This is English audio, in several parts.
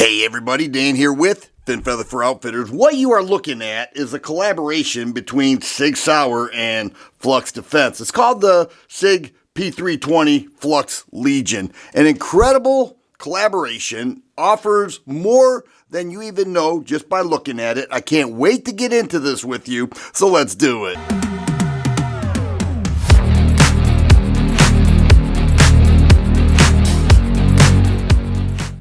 Hey everybody, Dan here with Fin Feather for Outfitters. What you are looking at is a collaboration between Sig Sauer and Flux Defense. It's called the Sig P320 Flux Legion. An incredible collaboration, offers more than you even know just by looking at it. I can't wait to get into this with you, so let's do it.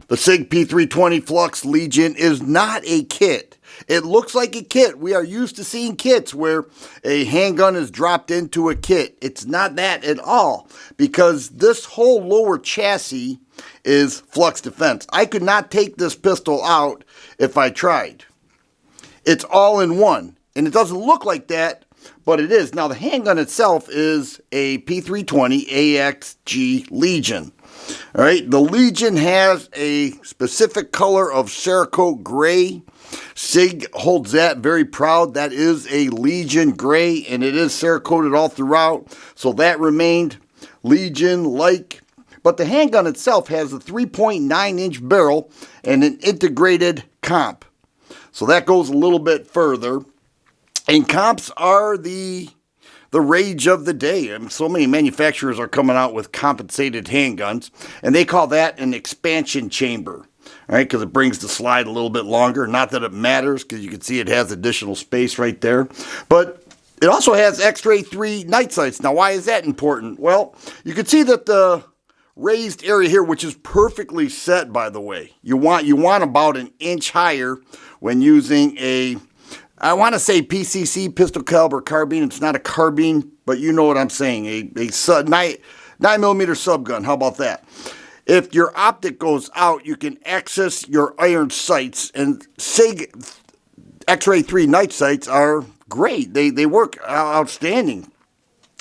The Sig P320 Flux Legion is not a kit. It looks like a kit. We are used to seeing kits where a handgun is dropped into a kit. It's not that at all, because this whole lower chassis is Flux Defense. I could not take this pistol out if I tried. It's all in one, and it doesn't look like that, but it is. Now the handgun itself is a P320 AXG Legion. All right, the Legion has a specific color of Cerakote gray. Sig holds that very proud. That is a Legion gray, and it is Cerakoted all throughout, so that remained Legion-like. But the handgun itself has a 3.9-inch barrel and an integrated comp. So that goes a little bit further. And comps are the rage of the day. And so many manufacturers are coming out with compensated handguns, and they call that an expansion chamber. All right, because it brings the slide a little bit longer. Not that it matters, because you can see it has additional space right there. But it also has X-ray 3 night sights. Now, why is that important? Well, you can see that the raised area here, which is perfectly set, by the way. You want about an inch higher when using a, I want to say PCC, pistol caliber carbine. It's not a carbine, but you know what I'm saying. A 9mm subgun. How about that? If your optic goes out, you can access your iron sights. And Sig X-ray 3 night sights are great. They work outstanding.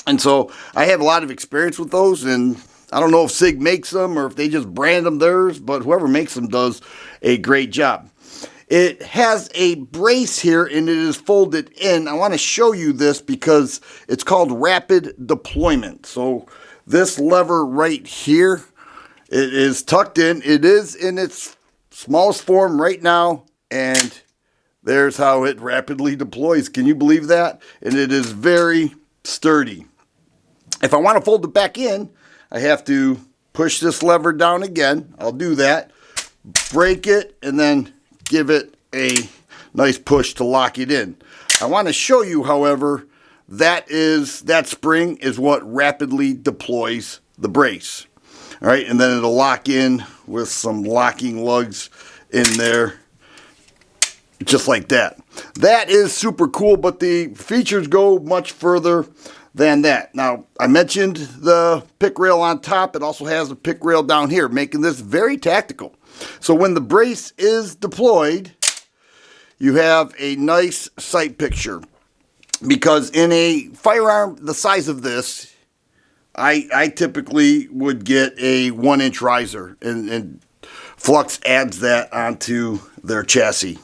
And so I have a lot of experience with those, and I don't know if Sig makes them or if they just brand them theirs, but whoever makes them does a great job. It has a brace here, and it is folded in. I want to show you this because it's called rapid deployment. So this lever right here, it is tucked in. It is in its smallest form right now, and there's how it rapidly deploys. Can you believe that? And it is very sturdy. If I want to fold it back in, I have to push this lever down again. I'll do that. Break it, and then give it a nice push to lock it in. I want to show you, however, that spring is what rapidly deploys the brace. All right, and then it'll lock in with some locking lugs in there, just like that. That is super cool, but the features go much further than that. Now, I mentioned the pick rail on top. It also has a pick rail down here, making this very tactical. So when the brace is deployed, you have a nice sight picture, because in a firearm the size of this, I typically would get a 1-inch riser, and Flux adds that onto their chassis.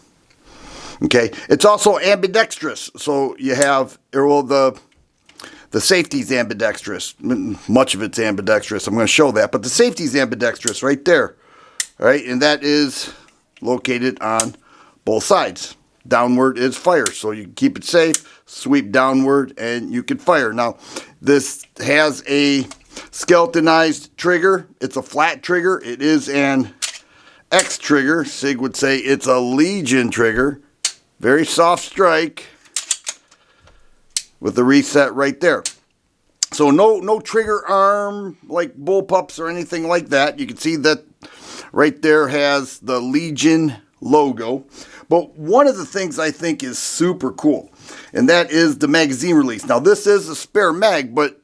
Okay, it's also ambidextrous, so you have, well, the safety's ambidextrous. Much of it's ambidextrous. I'm going to show that, but the safety's ambidextrous right there. All right, and that is located on both sides. Downward is fire, so you can keep it safe, sweep downward, and you can fire. Now, this has a skeletonized trigger. It's a flat trigger. It is an X trigger. Sig would say it's a Legion trigger. Very soft strike with the reset right there. So no trigger arm like bullpups or anything like that. You can see that right there has the Legion logo. But one of the things I think is super cool, and that is the magazine release. Now, this is a spare mag, but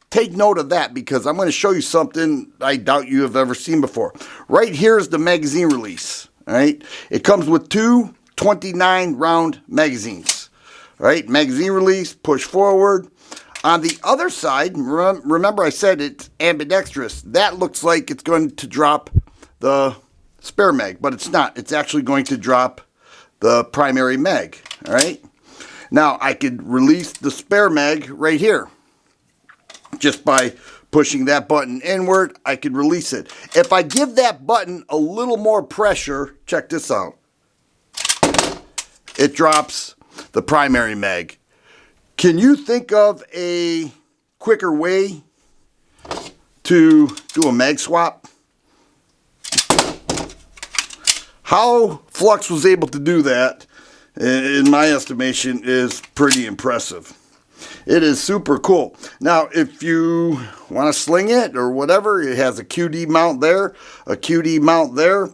take note of that, because I'm going to show you something I doubt you have ever seen before. Right here is the magazine release. All right, it comes with two 29-round magazines. All right, magazine release, push forward. On the other side, remember I said it's ambidextrous. That looks like it's going to drop the spare mag, but it's not. It's actually going to drop the primary mag. All right. Now I could release the spare mag right here just by Pushing that button inward, I could release it. If I give that button a little more pressure, check this out. It drops the primary mag. Can you think of a quicker way to do a mag swap? How Flux was able to do that, in my estimation, is pretty impressive. It is super cool. Now, if you want to sling it or whatever, it has a QD mount there, a QD mount there.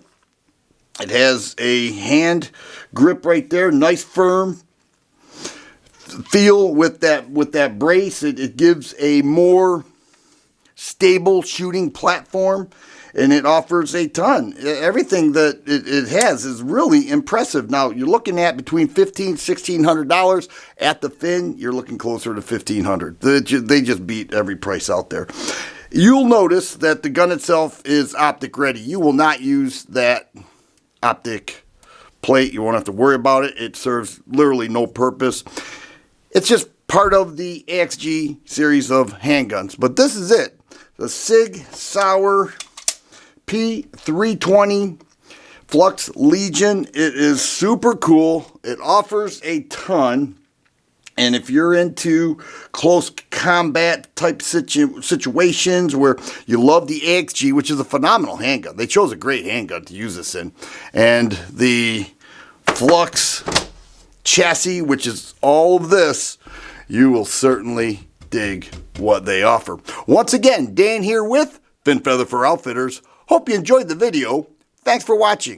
It has a hand grip right there, nice firm feel with that brace. It gives a more stable shooting platform, and it offers a ton. Everything that it has is really impressive. Now, you're looking at between $1,500 and $1,600. At the fin, you're looking closer to $1,500. They just beat every price out there. You'll notice that the gun itself is optic ready. You will not use that optic plate. You won't have to worry about it. It serves literally no purpose. It's just part of the AXG series of handguns. But this is it. The Sig Sauer P320 Flux Legion. It is super cool. It offers a ton. And if you're into close combat type situations where you love the AXG, which is a phenomenal handgun. They chose a great handgun to use this in. And the Flux chassis, which is all of this, you will certainly dig what they offer. Once again, Dan here with Fin Feather for Outfitters. Hope you enjoyed the video. Thanks for watching.